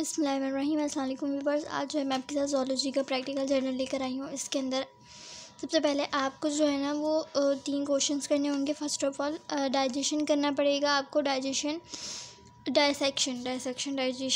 बिस्मिल्लाहिर्रहमानिर्रहीम। अस्सलाम वालेकुम व्यूअर्स। आज जो है मैं आपके साथ ज़ूलॉजी का प्रैक्टिकल जर्नल लेकर आई हूँ। इसके अंदर सबसे पहले आपको जो है ना वो 3 क्वेश्चंस करने होंगे। फ़र्स्ट ऑफ़ ऑल डाइजेशन करना पड़ेगा आपको। डाइजेशन डाइसेक्शन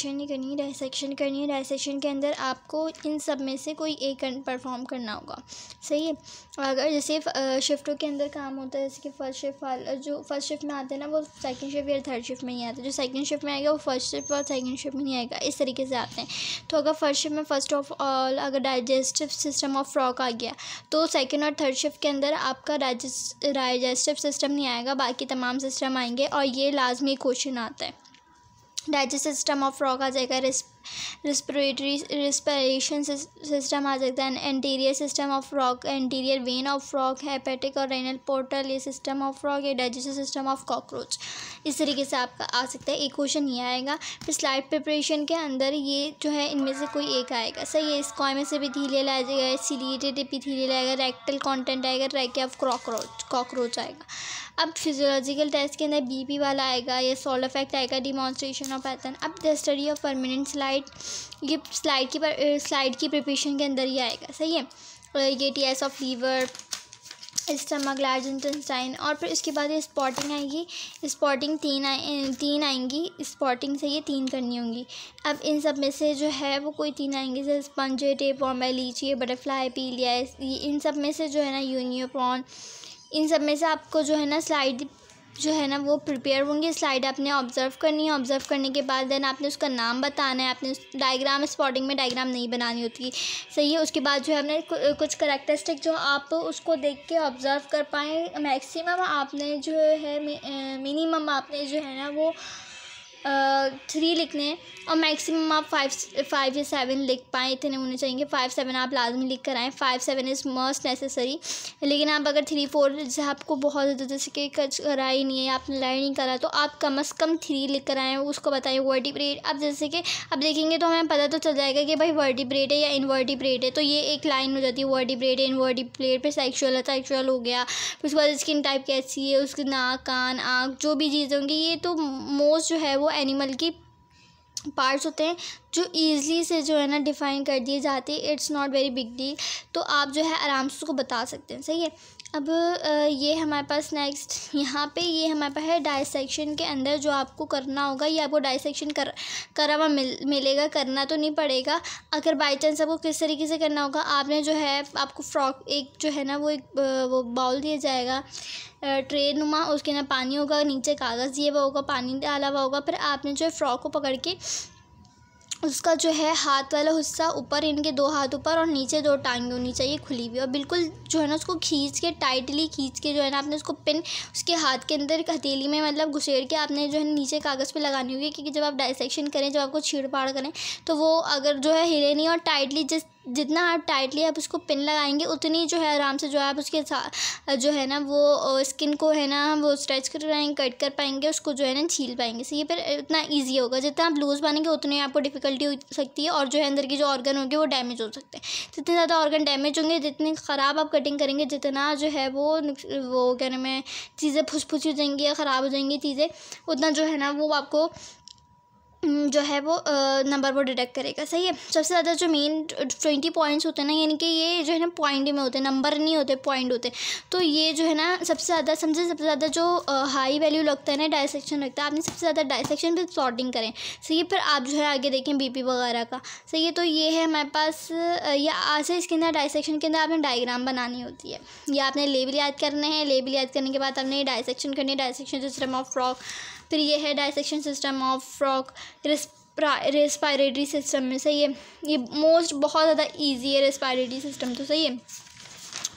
नहीं करनी है, डाइसेक्शन करनी है। डाइसेक्शन के अंदर आपको इन सब में से कोई एक परफॉर्म करना होगा, सही है। अगर जैसे शिफ्टों के अंदर काम होता है, जैसे कि फर्स्ट शिफ्ट वाला जो फर्स्ट शिफ्ट में आते हैं ना वो सेकंड शिफ्ट या थर्ड शिफ्ट में ही आता है। जो सेकंड शिफ्ट में आएगा वो फर्स्ट शिफ्ट और सेकंड शिफ्ट में नहीं आएगा, इस तरीके से आते हैं। तो अगर फर्स्ट शिफ्ट में फ़र्स्ट ऑफ ऑल अगर डाइजेस्टिव सिस्टम ऑफ फ्रॉग आ गया तो सेकेंड और थर्ड शिफ्ट के अंदर आपका डाइजेस्टिव सिस्टम नहीं आएगा, बाकी तमाम सिस्टम आएंगे। और ये लाजमी क्वेश्चन आता है। डाइजेस्टिव सिस्टम ऑफ फ्रॉग आ जाएगा, रिस्पिरेशन सिस्टम आ सकता है, anterior system of frog, anterior when of frog, hepatic और रेनल पोर्टल, ये सिस्टम ऑफ फ्रॉग, ये डाइजेस्टिव सिस्टम ऑफ कॉकरोच। इस तरीके से आपका आ सकता है। एक क्वेश्चन ये आएगा। फिर स्लाइड प्रिपरेशन के अंदर ये जो है इनमें से कोई एक आएगा, सही है। स्क्वामस एपिथेलियल आ जाएगा, सिलिएटेड एपिथेलियल आएगा, रेक्टल कंटेंट आएगा, ट्रैके ऑफ कॉकरोच आएगा। अब फिजियोलॉजिकल टेस्ट के अंदर बीपी वाला आएगा, या सॉल्ट इफेक्ट आएगा, डिमॉन्स्ट्रेशन ऑफ पैटर्न। अब the study of permanent slide, ये स्लाइड की प्रिपरेशन के अंदर ही आएगा, सही है। ये test of liver, stomach, large intestine. और फिर इसके बाद ये स्पॉटिंग आएगी। स्पॉटिंग तीन आएंगी, स्पॉटिंग से ये 3 करनी होंगी। अब इन सब में से जो है वो कोई 3 आएंगे, जैसे स्पंज, टेपवर्म, लीची, बटरफ्लाई, पीलिया। इन सब में से जो है ना यूनियोप्रॉन, इन सब में से आपको जो है ना स्लाइड जो है ना वो प्रिपेयर होंगी। स्लाइड आपने ऑब्ज़र्व करनी है। ऑब्ज़र्व करने के बाद देन आपने उसका नाम बताना है। आपने डायग्राम, स्पॉटिंग में डायग्राम नहीं बनानी होती, सही है। उसके बाद जो है आपने कुछ करैक्टरिस्टिक जो आप उसको देख के ऑब्ज़र्व कर पाएँ, मैक्सिमम आपने जो है मिनिमम आपने जो है ना वो 3 लिखने हैं, और मैक्सिमम आप 5 या 7 लिख पाएँ, इतने होने चाहिए। 5-7 आप लाजमी लिख कर आएँ। 5-7 इज़ मस्ट नेसेसरी। लेकिन आप अगर 3-4 जैसे आपको बहुत ज़्यादा जैसे कि करा ही नहीं है, आपने लर्न नहीं करा, तो आप कम से कम 3 लिख कर आएँ। उसको बताइए वर्टिब्रेट। अब जैसे कि अब देखेंगे तो हमें पता तो चल जाएगा कि भाई वर्टिब्रेट है या इनवर्टिब्रेट है, तो ये एक लाइन हो जाती है, वर्टिब्रेट है, इनवर्टिब्रेट। फिर सेक्शुअल हो गया। फिर उसके बाद स्किन टाइप कैसी है, उसके नाक, कान, आँख, जो भी चीज़ें होंगी, ये तो मोस्ट जो है वो एनिमल की पार्ट्स होते हैं जो ईज़िली से जो है ना डिफ़ाइन कर दिए जाते हैं। It's not very big deal, तो आप जो है आराम से उसको बता सकते हैं, सही है। अब ये हमारे पास नेक्स्ट यहाँ पे ये हमारे पास है डाइसेक्शन के अंदर जो आपको करना होगा। ये आपको डाइसेक्शन करा हुआ मिलेगा, करना तो नहीं पड़ेगा। अगर बाई चांस आपको किस तरीके से करना होगा, आपने जो है आपको फ्रॉक एक जो है ना वो बाउल दिया जाएगा, ट्रे नुमा, उसके अंदर पानी होगा, नीचे कागज़ दिया हुआ होगा, पानी डाला हुआ होगा। फिर आपने जो है फ्रॉक को पकड़ के उसका जो है हाथ वाला हिस्सा ऊपर, इनके 2 हाथ ऊपर और नीचे 2 टांगें होनी चाहिए खुली हुई, और बिल्कुल जो है ना उसको टाइटली खींच के जो है ना आपने उसको पिन उसके हाथ के अंदर हथेली में मतलब घुसेड़ के आपने जो है नीचे कागज़ पे लगानी होगी। क्योंकि जब आप डाइसेक्शन करें, जब आपको छीड़ फाड़ करें, तो वो अगर जो है हिले नहीं, और टाइटली जितना आप टाइटली आप उसको पिन लगाएंगे उतनी जो है आराम से जो है आप उसके साथ जो है ना वो स्किन को है ना वो स्ट्रेच कर पाएंगे, कट कर पाएंगे, उसको जो है ना छील पाएंगे। सो ये फिर इतना ईजी होगा। जितना आप लूज़ बनेंगे उतनी आपको डिफ़िकल्टी हो सकती है, और जो है अंदर के जो ऑर्गन होंगे वो डैमेज हो सकते हैं। जितने ज़्यादा ऑर्गन डैमेज होंगे, जितनी ख़राब आप कटिंग करेंगे, जितना जो है वो क्या नाम है चीज़ें फुस हो जाएंगी या ख़राब हो जाएंगी चीज़ें, उतना जो है ना वो आपको जो है वो नंबर वो डिडक्ट करेगा, सही है। सबसे ज़्यादा जो मेन 20 पॉइंट्स होते हैं ना, यानी कि ये जो है ना पॉइंट में होते हैं, नंबर नहीं होते, पॉइंट होते हैं। तो ये जो है ना सबसे ज़्यादा जो हाई वैल्यू लगता है ना, डाइसेक्शन लगता है। आपने सबसे ज़्यादा डाइसेक्शन फिर सॉर्टिंग करें, सही है। फिर आप जो है आगे देखें बीपी वगैरह का, सही है। तो ये है हमारे पास या आज से इसके अंदर डाइसेक्शन के अंदर आपने डायग्राम बनानी होती है, या आपने लेबल याद करने हैं। लेबल याद करने के बाद आपने डाइसेक्शन करनी है, डाइसेक्शन सिस्टम ऑफ फ्रॉग। फिर ये है dissection system of frog respiratory system में, सही है। ये बहुत ज़्यादा इजी है रेस्पायरेटरी सिस्टम, तो सही है।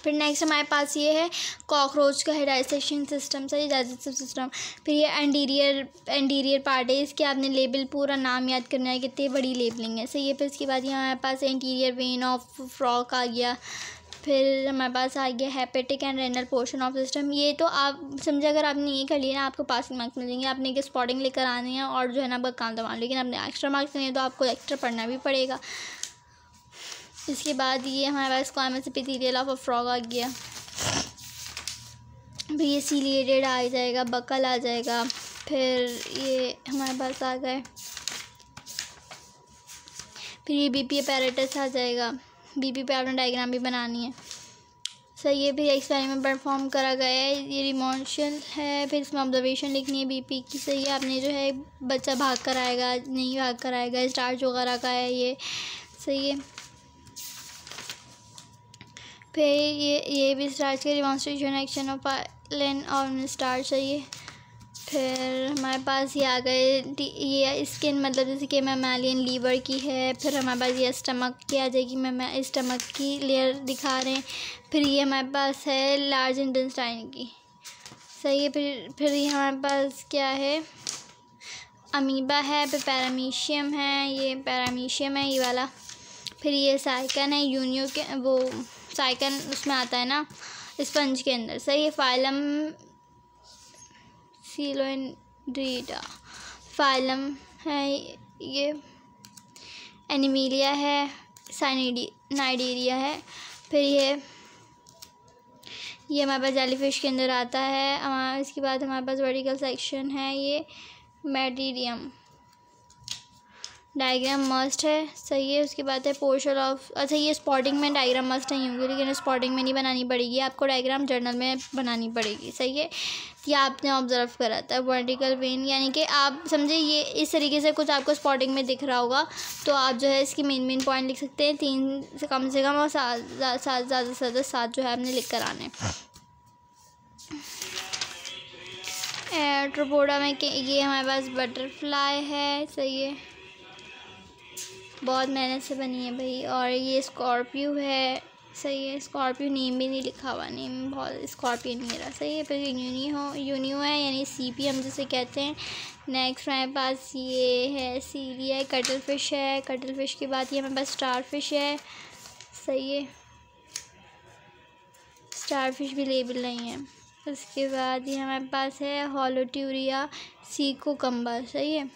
फिर नेक्स्ट हमारे पास ये है कॉकरोच का है डाइसेक्शन सिस्टम, सही, डाइजेस्टिव सिस्टम। फिर ये एंटीरियर पार्ट है, इसके आपने लेबल पूरा नाम याद करना है, कितनी बड़ी लेबलिंग है, सही है। फिर इसके बाद ये हमारे पास एंटीरियर वेन ऑफ फ्रॉग आ गया। फिर हमारे पास आ गया hepatic and renal portion of system. ये तो आप समझे, अगर आपने ये कर लिया ना आपको पासिंग मार्क्स मिलेंगे। आपने एक स्पॉटिंग लेकर आनी है और जो है ना आपका काम तमाम, लेकिन आपने एक्स्ट्रा मार्क्स नहीं है तो आपको एक्स्ट्रा पढ़ना भी पड़ेगा। इसके बाद ये हमारे पास squamous epithelial of a frog आ गया। फिर ये सिलिएटेड आ जाएगा, बकल आ जाएगा। फिर ये हमारे पास आ गए फिर ये बीपी अपैरेटस आ जाएगा, बीपी पे आपने डायग्राम भी बनानी है। सही है। फिर एक्सपेरिमेंट परफॉर्म करा गया है, ये रिमोशन है, फिर इसमें ऑब्जर्वेशन लिखनी है बीपी की। सही है। आपने जो है बच्चा भाग कर आएगा, नहीं भाग कर आएगा, स्टार्च वगैरह का है ये। सही है। फिर ये भी स्टार्च के डिमॉन्स्ट्रेशन एक्शन ऑफ पाइलन और स्टार्च। सही है। फिर हमारे पास ये आ गए ये स्किन, मतलब जैसे कि मैमेलियन लीवर की है। फिर हमारे पास ये स्टमक की आ जाएगी, स्टमक की लेयर दिखा रहे हैं। फिर ये हमारे पास है लार्ज इंटेस्टाइन की। सही है। फिर ये हमारे पास क्या है, अमीबा है, फिर पैरामीशियम है, ये पैरामीशियम है ये वाला। फिर ये साइकन है, यूनियो के वो साइकन उसमें आता है ना स्पंज के अंदर। सही है। फाइलम सीलोएंड्रीडा फाइलम है ये। एनिमीलिया है, नाइडीरिया है। फिर ये हमारे पास जेलीफिश के अंदर आता है। इसके बाद हमारे पास वर्टिकल सेक्शन है, ये मेडिरियम। डायग्राम मस्ट है। सही है। उसके बाद है पोर्शन ऑफ, अच्छा ये स्पॉटिंग में डायग्राम मस्ट है यूँ, लेकिन स्पॉटिंग में नहीं बनानी पड़ेगी आपको, डायग्राम जर्नल में बनानी पड़ेगी। सही है। ये आपने ऑब्जर्व करा था वर्टिकल वेन, यानी कि आप समझे ये इस तरीके से कुछ आपको स्पॉटिंग में दिख रहा होगा, तो आप जो है इसकी मेन पॉइंट लिख सकते हैं। 3 से कम और 7 ज़्यादा से ज़्यादा 7 जो है आपने लिख कर आने। ट्रोपोडा में ये हमारे पास बटरफ्लाई है। सही है। बहुत मेहनत से बनी है भाई। और ये स्कॉर्पियो है। सही है। स्कॉर्पियो नेम भी नहीं लिखा हुआ, नेम बहुत स्कॉर्पियो नहीं रहा। सही है। फिर यूनियो है, यानी सीपी हम जिसे कहते हैं। नेक्स्ट हमारे पास ये है सीरी है, कटल फिश है। कटल फिश के बाद ये हमारे पास स्टार फिश है। सही है। स्टार फिश भी लेबल नहीं है। उसके बाद ये हमारे पास है होलोट्यूरिया सीकोकम्बर। सही है।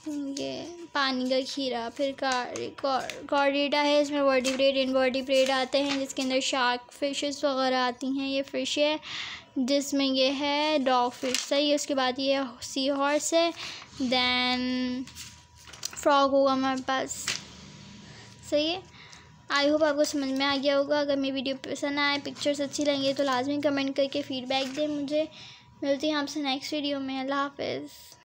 ये पानी का खीरा। फिर कॉर्डेटा है, इसमें वर्टिब्रेट इनवर्टिब्रेट आते हैं, जिसके अंदर शार्क फिशेस वगैरह आती हैं। ये फ़िश है जिसमें ये है डॉग फिश। सही है। उसके बाद ये सी हॉर्स है, दैन फ्रॉग होगा हमारे पास। सही है। आई होप आपको समझ में आ गया होगा। अगर मेरी वीडियो पसंद आए, पिक्चर्स अच्छी लगे तो लाजमी कमेंट करके फ़ीडबैक दें मुझे। मिलती हैं आपसे नेक्स्ट वीडियो में। अल्लाह हाफ़िज़।